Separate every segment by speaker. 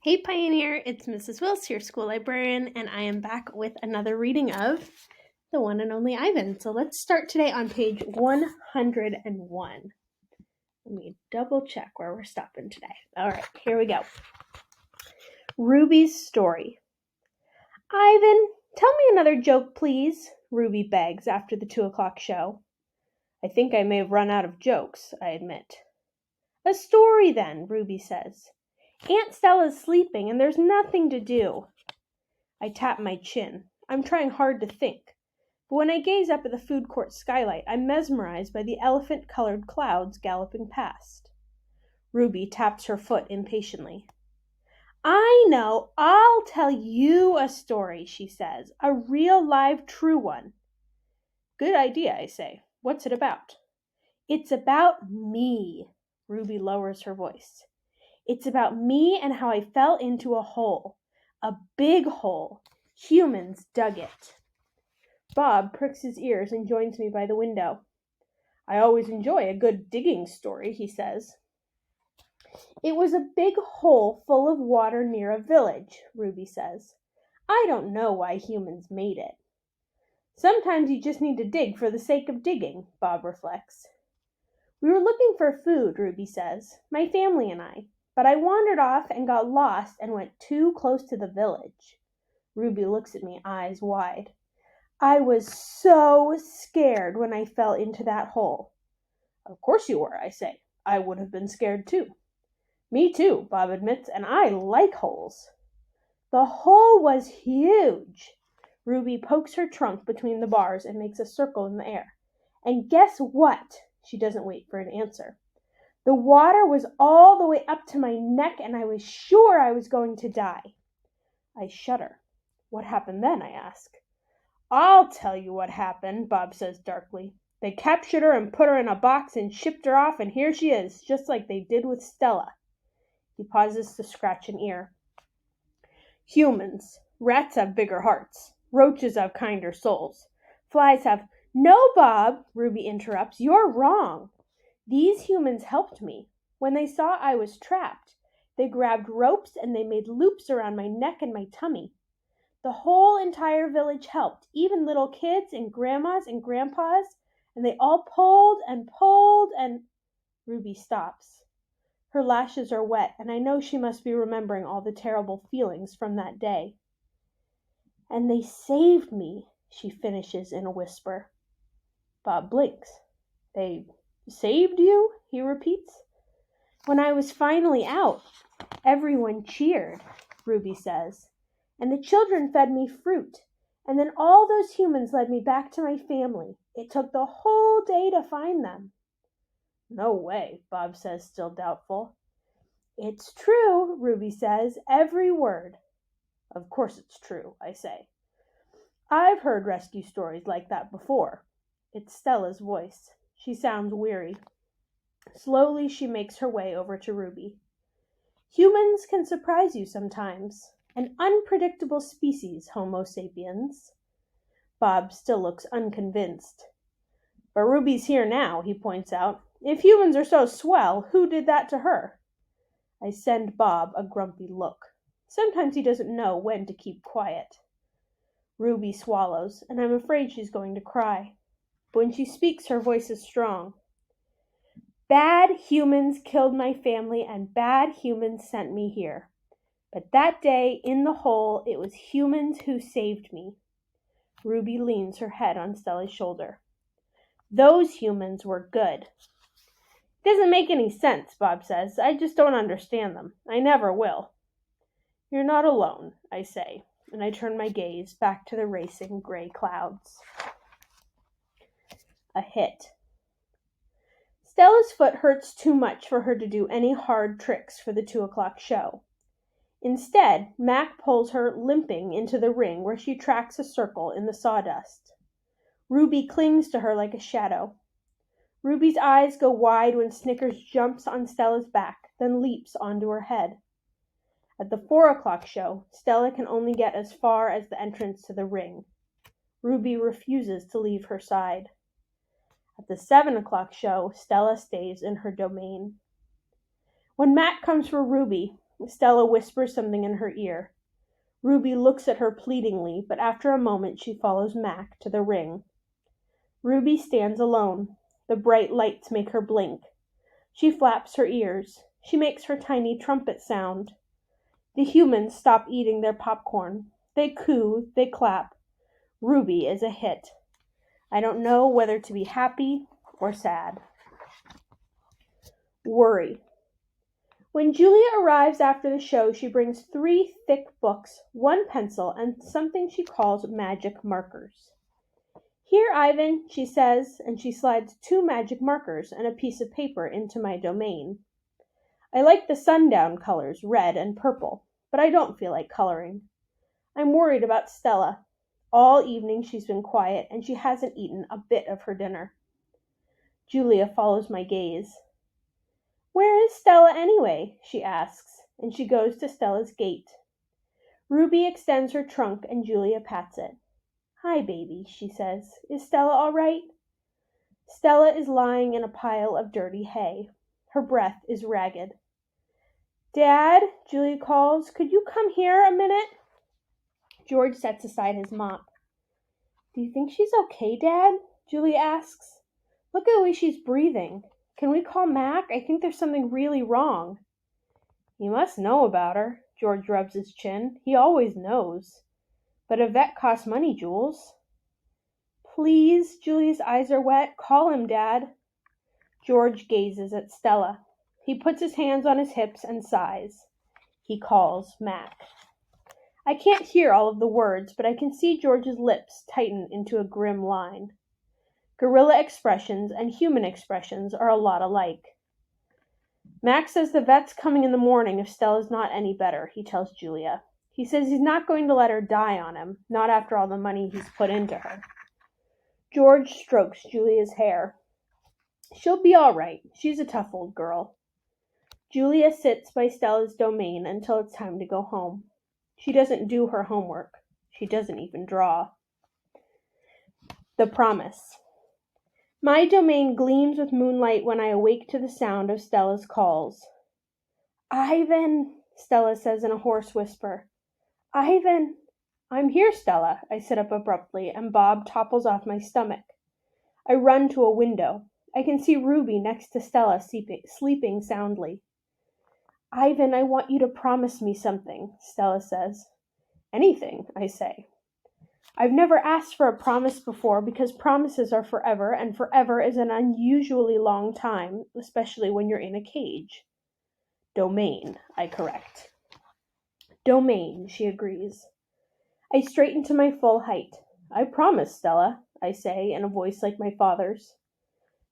Speaker 1: Hey Pioneer, it's Mrs. Wills, your school librarian, and I am back with another reading of The One and Only Ivan. So let's start today on page 101. Let me double check where we're stopping today. All right, here we go. Ruby's story. Ivan, tell me another joke, please, Ruby begs after the 2:00 show. I think I may have run out of jokes, I admit. A story then, Ruby says. Aunt Stella's sleeping and there's nothing to do. I tap my chin. I'm trying hard to think. But when I gaze up at the food court skylight, I'm mesmerized by the elephant-colored clouds galloping past. Ruby taps her foot impatiently. I know, I'll tell you a story, she says. A real, live, true one. Good idea, I say. What's it about? It's about me. Ruby lowers her voice. It's about me and how I fell into a hole. A big hole. Humans dug it. Bob pricks his ears and joins me by the window. I always enjoy a good digging story, he says. It was a big hole full of water near a village, Ruby says. I don't know why humans made it. Sometimes you just need to dig for the sake of digging, Bob reflects. We were looking for food, Ruby says, my family and I, but I wandered off and got lost and went too close to the village. Ruby looks at me, eyes wide. I was so scared when I fell into that hole. Of course you were, I say. I would have been scared too. Me too, Bob admits, and I like holes. The hole was huge. Ruby pokes her trunk between the bars and makes a circle in the air. And guess what? She doesn't wait for an answer. The water was all the way up to my neck, and I was sure I was going to die. I shudder. What happened then? I ask. I'll tell you what happened, Bob says darkly. They captured her and put her in a box and shipped her off, and here she is, just like they did with Stella. He pauses to scratch an ear. Humans. Rats have bigger hearts. Roaches have kinder souls. Flies have... No, Bob, Ruby interrupts. You're wrong. These humans helped me. When they saw I was trapped, they grabbed ropes and they made loops around my neck and my tummy. The whole entire village helped, even little kids and grandmas and grandpas, and they all pulled and... Ruby stops. Her lashes are wet, and I know she must be remembering all the terrible feelings from that day. And they saved me, she finishes in a whisper. Bob blinks. They saved you? He repeats. When I was finally out, everyone cheered, Ruby says. And the children fed me fruit. And then all those humans led me back to my family. It took the whole day to find them. No way, Bob says, still doubtful. It's true, Ruby says, every word. Of course it's true, I say. I've heard rescue stories like that before. It's Stella's voice. She sounds weary. Slowly she makes her way over to Ruby. Humans can surprise you sometimes. An unpredictable species, Homo sapiens. Bob still looks unconvinced. But Ruby's here now, he points out. If humans are so swell, who did that to her? I send Bob a grumpy look. Sometimes he doesn't know when to keep quiet. Ruby swallows, and I'm afraid she's going to cry. But when she speaks, her voice is strong. Bad humans killed my family, and bad humans sent me here. But that day, in the hole, it was humans who saved me. Ruby leans her head on Stella's shoulder. Those humans were good. It doesn't make any sense, Bob says. I just don't understand them. I never will. You're not alone, I say, and I turn my gaze back to the racing gray clouds. A hit. Stella's foot hurts too much for her to do any hard tricks for the 2:00 show. Instead, Mac pulls her limping into the ring where she tracks a circle in the sawdust. Ruby clings to her like a shadow. Ruby's eyes go wide when Snickers jumps on Stella's back, then leaps onto her head. At the 4:00 show, Stella can only get as far as the entrance to the ring. Ruby refuses to leave her side. At the 7:00 show, Stella stays in her domain. When Mac comes for Ruby, Stella whispers something in her ear. Ruby looks at her pleadingly, but after a moment she follows Mac to the ring. Ruby stands alone. The bright lights make her blink. She flaps her ears. She makes her tiny trumpet sound. The humans stop eating their popcorn. They coo, they clap. Ruby is a hit. I don't know whether to be happy or sad. Worry. When Julia arrives after the show, she brings 3 thick books, 1 pencil, and something she calls magic markers. Here, Ivan, she says, and she slides 2 magic markers and a piece of paper into my domain. I like the sundown colors, red and purple, but I don't feel like coloring. I'm worried about Stella. All evening she's been quiet, and she hasn't eaten a bit of her dinner. Julia follows my gaze. Where is Stella anyway? She asks, and she goes to Stella's gate. Ruby extends her trunk, and Julia pats it. Hi, baby, she says. Is Stella all right? Stella is lying in a pile of dirty hay. Her breath is ragged. Dad, Julia calls, could you come here a minute? George sets aside his mop. Do you think she's okay, Dad? Julia asks. Look at the way she's breathing. Can we call Mac? I think there's something really wrong. You must know about her. George rubs his chin. He always knows. But a vet costs money, Jules. Please, Julia's eyes are wet. Call him, Dad. George gazes at Stella. He puts his hands on his hips and sighs. He calls Mac. I can't hear all of the words, but I can see George's lips tighten into a grim line. Gorilla expressions and human expressions are a lot alike. Mac says the vet's coming in the morning if Stella's not any better, he tells Julia. He says he's not going to let her die on him, not after all the money he's put into her. George strokes Julia's hair. She'll be all right. She's a tough old girl. Julia sits by Stella's domain until it's time to go home. She doesn't do her homework. She doesn't even draw. The promise. My domain gleams with moonlight when I awake to the sound of Stella's calls. Ivan, Stella says in a hoarse whisper. Ivan. I'm here, Stella. I sit up abruptly, and Bob topples off my stomach. I run to a window. I can see Ruby next to Stella sleeping soundly. Ivan, I want you to promise me something, Stella says. Anything, I say. I've never asked for a promise before because promises are forever, and forever is an unusually long time, especially when you're in a cage. Domain, I correct. Domain, she agrees. I straighten to my full height. I promise, Stella, I say in a voice like my father's.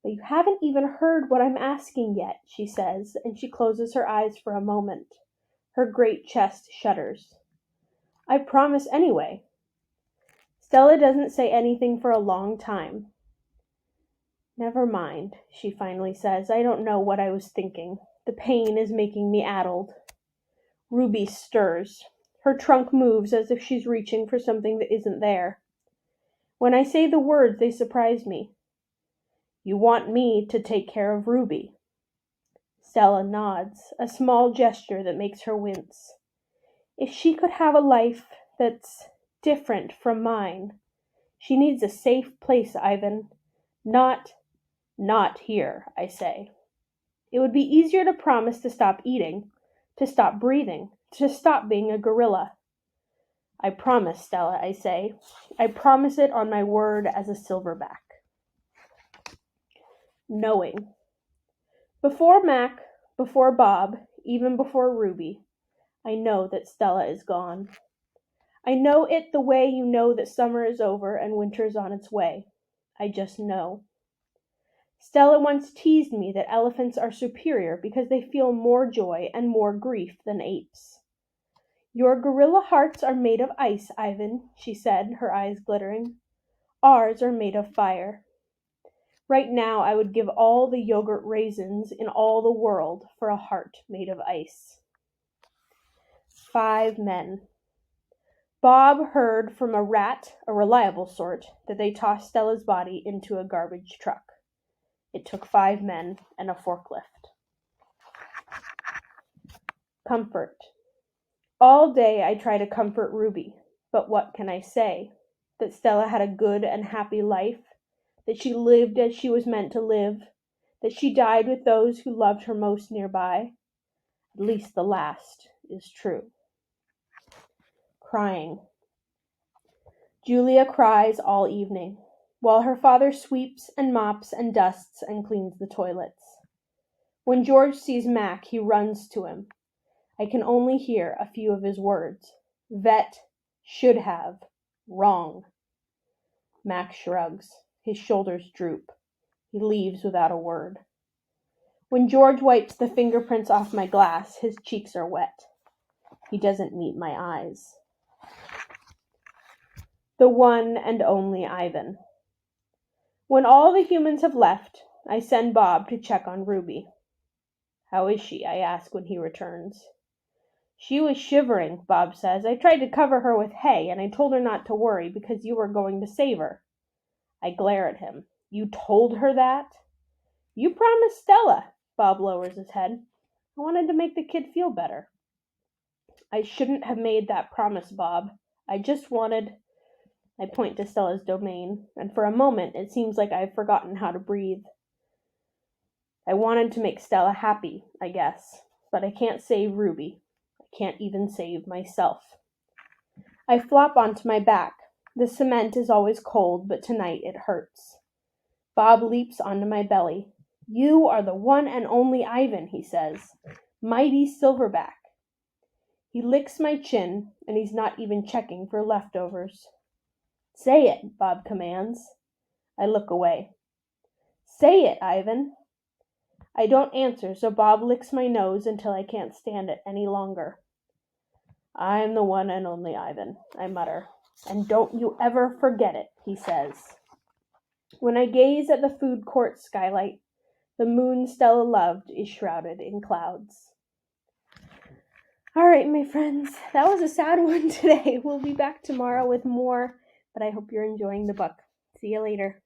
Speaker 1: But you haven't even heard what I'm asking yet, she says, and she closes her eyes for a moment. Her great chest shudders. I promise anyway. Stella doesn't say anything for a long time. Never mind, she finally says. I don't know what I was thinking. The pain is making me addled. Ruby stirs. Her trunk moves as if she's reaching for something that isn't there. When I say the words, they surprise me. You want me to take care of Ruby. Stella nods, a small gesture that makes her wince. If she could have a life that's different from mine, she needs a safe place, Ivan. Not here, I say. It would be easier to promise to stop eating, to stop breathing, to stop being a gorilla. I promise, Stella, I say. I promise it on my word as a silverback. Knowing. Before Mac, before Bob, even before Ruby, I know that Stella is gone. I know it the way you know that summer is over and winter is on its way. I just know. Stella once teased me that elephants are superior because they feel more joy and more grief than apes. Your gorilla hearts are made of ice, Ivan, she said, her eyes glittering. Ours are made of fire. Right now I would give all the yogurt raisins in all the world for a heart made of ice. 5 men. Bob heard from a rat, a reliable sort, that they tossed Stella's body into a garbage truck. It took 5 men and a forklift. Comfort. All day I try to comfort Ruby, but what can I say? That Stella had a good and happy life, that she lived as she was meant to live, that she died with those who loved her most nearby. At least the last is true. Crying. Julia cries all evening, while her father sweeps and mops and dusts and cleans the toilets. When George sees Mac, he runs to him. I can only hear a few of his words. Vet, should have, wrong. Mac shrugs. His shoulders droop. He leaves without a word. When George wipes the fingerprints off my glass, his cheeks are wet. He doesn't meet my eyes. The one and only Ivan. When all the humans have left, I send Bob to check on Ruby. How is she? I ask when he returns. She was shivering, Bob says. I tried to cover her with hay, and I told her not to worry because you were going to save her. I glare at him. You told her that? You promised Stella. Bob lowers his head. I wanted to make the kid feel better. I shouldn't have made that promise, Bob. I just wanted... I point to Stella's domain, and for a moment it seems like I've forgotten how to breathe. I wanted to make Stella happy, I guess, but I can't save Ruby. I can't even save myself. I flop onto my back. The cement is always cold, but tonight it hurts. Bob leaps onto my belly. You are the one and only Ivan, he says. Mighty Silverback. He licks my chin, and he's not even checking for leftovers. Say it, Bob commands. I look away. Say it, Ivan. I don't answer, so Bob licks my nose until I can't stand it any longer. I'm the one and only Ivan, I mutter. And don't you ever forget it, he says. When I gaze at the food court skylight, the moon Stella loved is shrouded in clouds. All right, my friends, that was a sad one today. We'll be back tomorrow with more, but I hope you're enjoying the book. See you later.